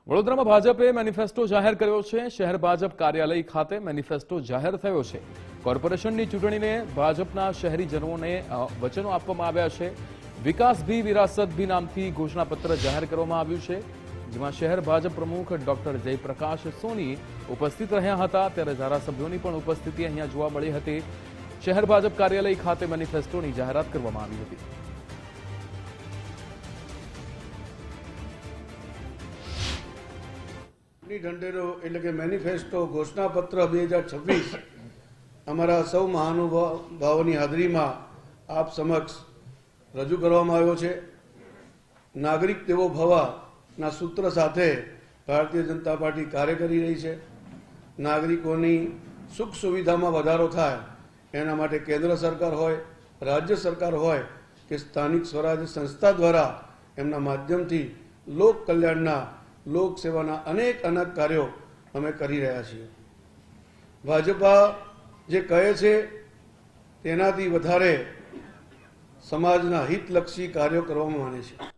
વડોદરામાં ભાજપે મેનિફેસ્ટો જાહેર કર્યો છે। શહેર ભાજપ કાર્યાલય ખાતે મેનિફેસ્ટો જાહેર થયો છે। કોર્પોરેશનની ચૂંટણીને ભાજપના શહેરીજનોને વચનો આપવામાં આવ્યા છે। વિકાસ ભી વિરાસત ભી નામથી ઘોષણાપત્ર જાહેર કરવામાં આવ્યું છે, જેમાં શહેર ભાજપ પ્રમુખ ડોક્ટર જયપ્રકાશ સોની ઉપસ્થિત રહ્યા હતા, ત્યારે ધારાસભ્યોની પણ ઉપસ્થિતિ અહીંયા જોવા મળી હતી। શહેર ભાજપ કાર્યાલય ખાતે મેનિફેસ્ટોની જાહેરાત કરવામાં આવી હતી। ઢંઢેરો એટલે કે મેનિફેસ્ટો ઘોષણાપત્ર 2026 અમારા સૌ મહાનુભાવોની હાજરીમાં આપ સમક્ષ રજૂ કરવામાં આવ્યો છે। નાગરિક દેવો ભવના સૂત્ર સાથે ભારતીય જનતા પાર્ટી કાર્ય કરી રહી છે। નાગરિકોની સુખ સુવિધામાં વધારો થાય એના માટે કેન્દ્ર સરકાર હોય, રાજ્ય સરકાર હોય કે સ્થાનિક સ્વરાજ સંસ્થા દ્વારા એમના માધ્યમથી લોક કલ્યાણના લોક સેવાના અનેક કાર્યો અમે કરી રહ્યા છીએ। ભાજપા જે કહે છે તેનાથી વધારે સમાજના હિતલક્ષી કાર્યો કરવામાં માને છે।